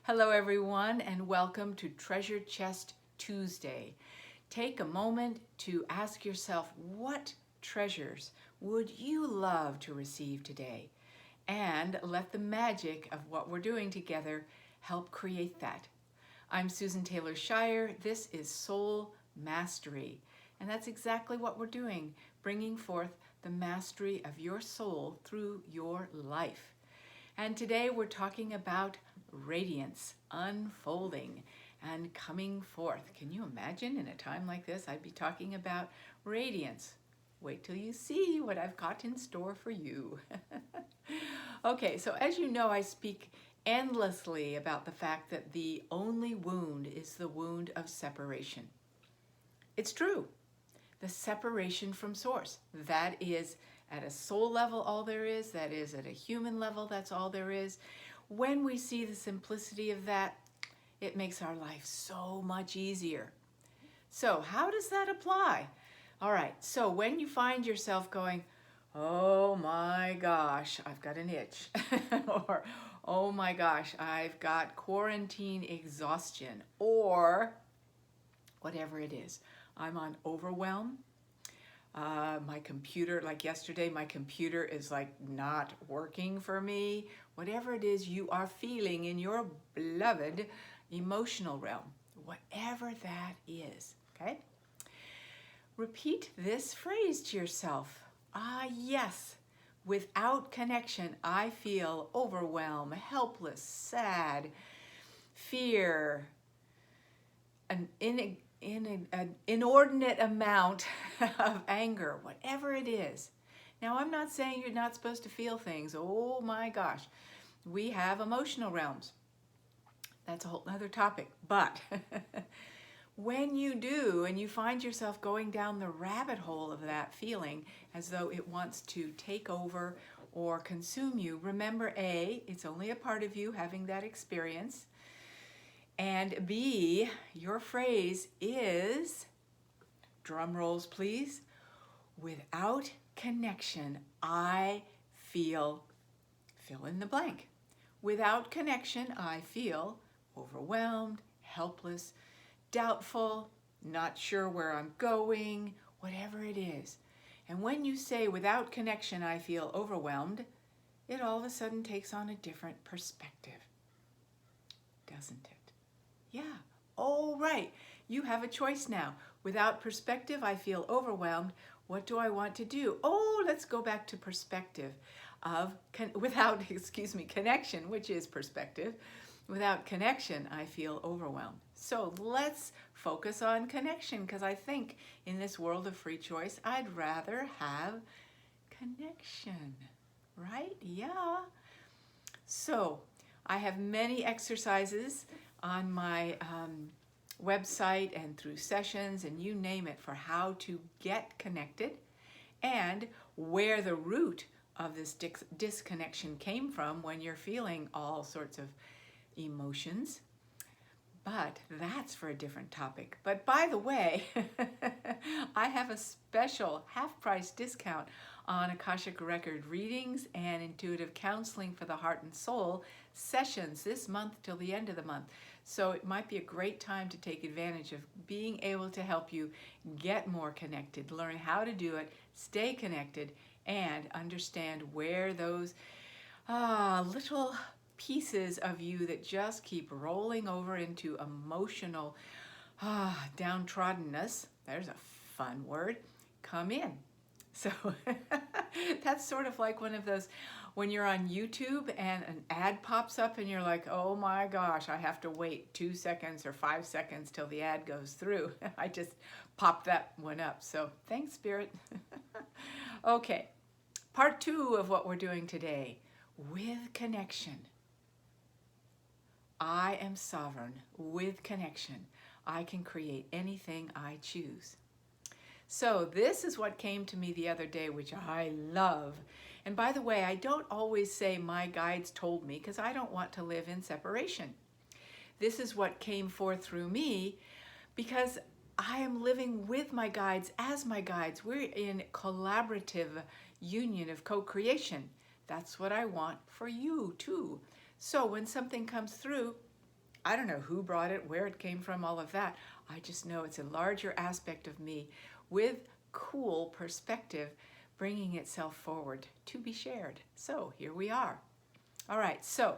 Hello everyone and welcome to Treasure Chest Tuesday. Take a moment to ask yourself, what treasures would you love to receive today? And let the magic of what we're doing together help create that. I'm Susan Taylor Shire. This is Soul Mastery. And that's exactly what we're doing, bringing forth the mastery of your soul through your life. And today we're talking about radiance, unfolding, and coming forth. Can you imagine in a time like this, I'd be talking about radiance? Wait till you see what I've got in store for you. Okay, so as you know, I speak endlessly about the fact that the only wound is the wound of separation. It's true. The separation from source. That is at a soul level all there is. That is at a human level, that's all there is. When we see the simplicity of that, it makes our life so much easier. So how does that apply? All right, so when you find yourself going, oh my gosh, I've got an itch, or oh my gosh, I've got quarantine exhaustion, or whatever it is, I'm on overwhelm. My computer, like yesterday, my computer is like not working for me. Whatever it is you are feeling in your beloved emotional realm, whatever that is, okay? Repeat this phrase to yourself. Ah, yes, without connection, I feel overwhelmed, helpless, sad, fear, an inordinate amount of anger, whatever it is. Now, I'm not saying you're not supposed to feel things. Oh my gosh, we have emotional realms. That's a whole other topic. But when you do and you find yourself going down the rabbit hole of that feeling as though it wants to take over or consume you, remember A, it's only a part of you having that experience. And B, your phrase is, drum rolls please, without connection, I feel, fill in the blank. Without connection, I feel overwhelmed, helpless, doubtful, not sure where I'm going, whatever it is. And when you say without connection, I feel overwhelmed, it all of a sudden takes on a different perspective, doesn't it? Yeah. Oh, right. You have a choice now. Without perspective, I feel overwhelmed. What do I want to do? Oh, let's go back to perspective of without, connection, which is perspective. Without connection, I feel overwhelmed. So let's focus on connection, because I think in this world of free choice, I'd rather have connection, right? Yeah. So I have many exercises on my website and through sessions and you name it for how to get connected and where the root of this disconnection came from when you're feeling all sorts of emotions. But that's for a different topic. But by the way, I have a special half-price discount on Akashic Record readings and intuitive counseling for the heart and soul sessions this month till the end of the month. So it might be a great time to take advantage of being able to help you get more connected, learn how to do it, stay connected, and understand where those little pieces of you that just keep rolling over into emotional downtroddenness, there's a fun word, come in. So that's sort of like one of those when you're on YouTube and an ad pops up and you're like, oh my gosh, I have to wait 2 seconds or 5 seconds till the ad goes through. I just popped that one up. So thanks, Spirit. Okay, part 2 of what we're doing today, with connection. I am sovereign. With connection, I can create anything I choose. So this is what came to me the other day, which I love. And by the way, I don't always say my guides told me, because I don't want to live in separation. This is what came forth through me because I am living with my guides as my guides. We're in collaborative union of co-creation. That's what I want for you too. So when something comes through, I don't know who brought it, where it came from, all of that. I just know it's a larger aspect of me with cool perspective bringing itself forward to be shared. So here we are. All right, so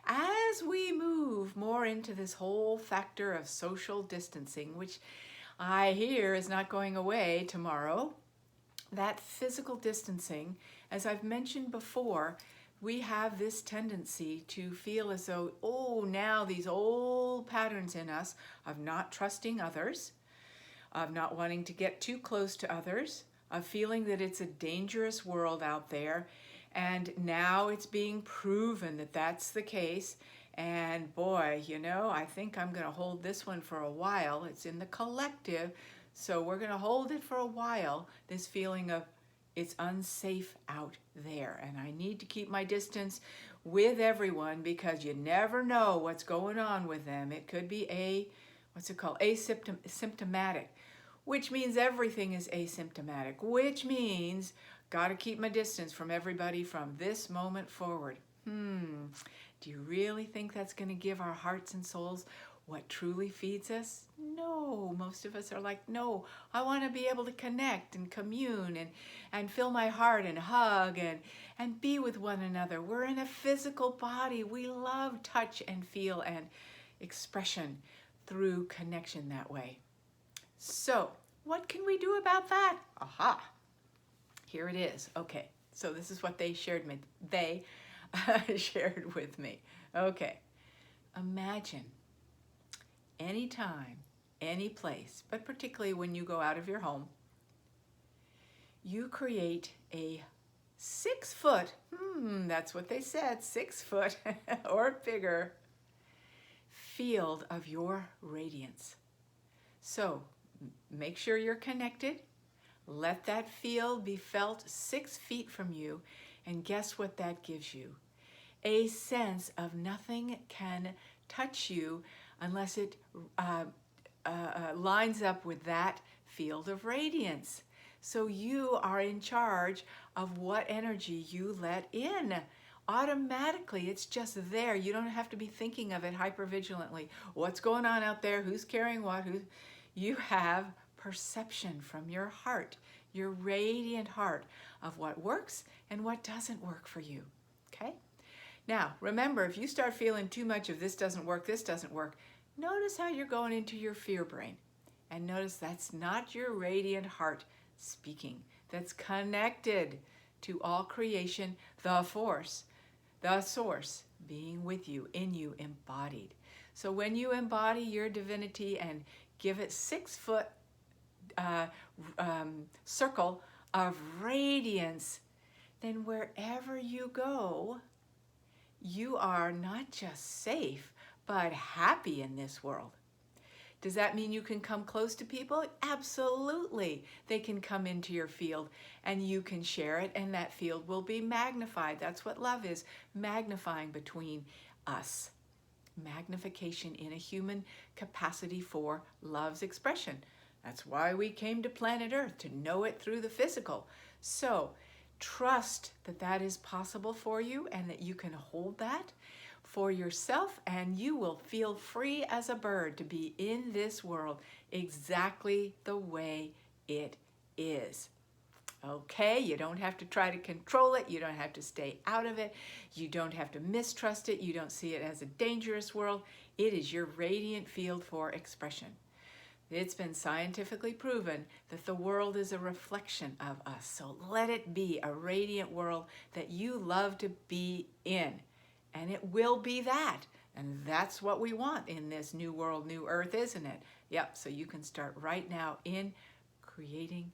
as we move more into this whole factor of social distancing, which I hear is not going away tomorrow, that physical distancing, as I've mentioned before, we have this tendency to feel as though, oh, now these old patterns in us of not trusting others, of not wanting to get too close to others, of feeling that it's a dangerous world out there. And now it's being proven that that's the case. And boy, you know, I think I'm going to hold this one for a while. It's in the collective. So we're going to hold it for a while, this feeling of it's unsafe out there. And I need to keep my distance with everyone because you never know what's going on with them. It could be asymptomatic, which means everything is asymptomatic, which means got to keep my distance from everybody from this moment forward. Do you really think that's going to give our hearts and souls what truly feeds us? No, most of us are like, no, I want to be able to connect and commune and fill my heart and hug and be with one another. We're in a physical body. We love touch and feel and expression through connection that way. So what can we do about that? Aha, here it is. Okay, so this is what they shared with me. Okay, imagine anytime, any place, but particularly when you go out of your home, you create a 6 foot, that's what they said, 6 foot or bigger field of your radiance. So make sure you're connected. Let that field be felt 6 feet from you, and guess what that gives you? A sense of nothing can touch you unless it lines up with that field of radiance. So you are in charge of what energy you let in. Automatically, it's just there. You don't have to be thinking of it hypervigilantly. What's going on out there? Who's carrying what? You have perception from your heart, your radiant heart, of what works and what doesn't work for you. Okay? Now, remember, if you start feeling too much of this doesn't work, notice how you're going into your fear brain. And notice that's not your radiant heart speaking. That's connected to all creation, the force, the source being with you, in you, embodied. So when you embody your divinity and give it 6 foot circle of radiance, then wherever you go, you are not just safe, but happy in this world. Does that mean you can come close to people? Absolutely. They can come into your field and you can share it, and that field will be magnified. That's what love is, magnifying between us. Magnification in a human capacity for love's expression. That's why we came to planet Earth, to know it through the physical. So trust that that is possible for you and that you can hold that for yourself, and you will feel free as a bird to be in this world exactly the way it is. Okay, you don't have to try to control it. You don't have to stay out of it. You don't have to mistrust it. You don't see it as a dangerous world. It is your radiant field for expression. It's been scientifically proven that the world is a reflection of us. So let it be a radiant world that you love to be in. And it will be that. And that's what we want in this new world, new earth, isn't it? Yep, so you can start right now in creating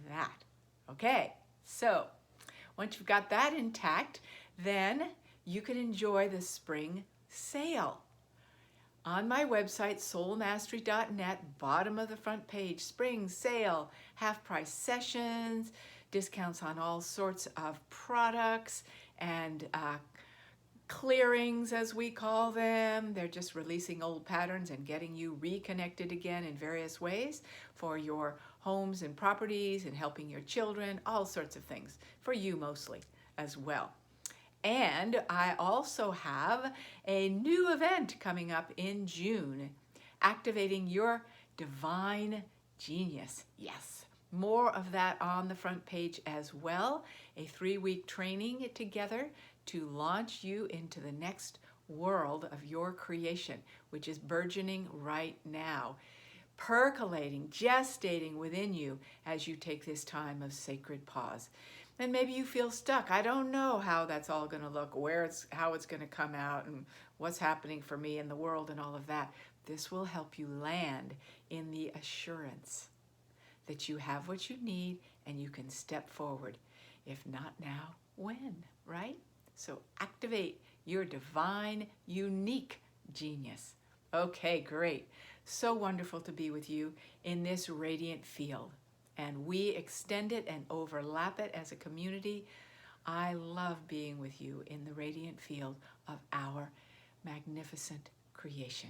that. Okay, so once you've got that intact, then you can enjoy the spring sale. On my website, soulmastery.net, bottom of the front page, spring sale, half-price sessions, discounts on all sorts of products, and clearings, as we call them. They're just releasing old patterns and getting you reconnected again in various ways for your homes and properties and helping your children, all sorts of things, for you mostly as well. And I also have a new event coming up in June, activating your divine genius. Yes, more of that on the front page as well. A 3-week training together to launch you into the next world of your creation, which is burgeoning right now, percolating, gestating within you as you take this time of sacred pause. And maybe you feel stuck. I don't know how that's all going to look, how it's going to come out, and what's happening for me in the world and all of that. This will help you land in the assurance that you have what you need and you can step forward. If not now, when, right? So activate your divine, unique genius. Okay, great. So wonderful to be with you in this radiant field. And we extend it and overlap it as a community. I love being with you in the radiant field of our magnificent creation.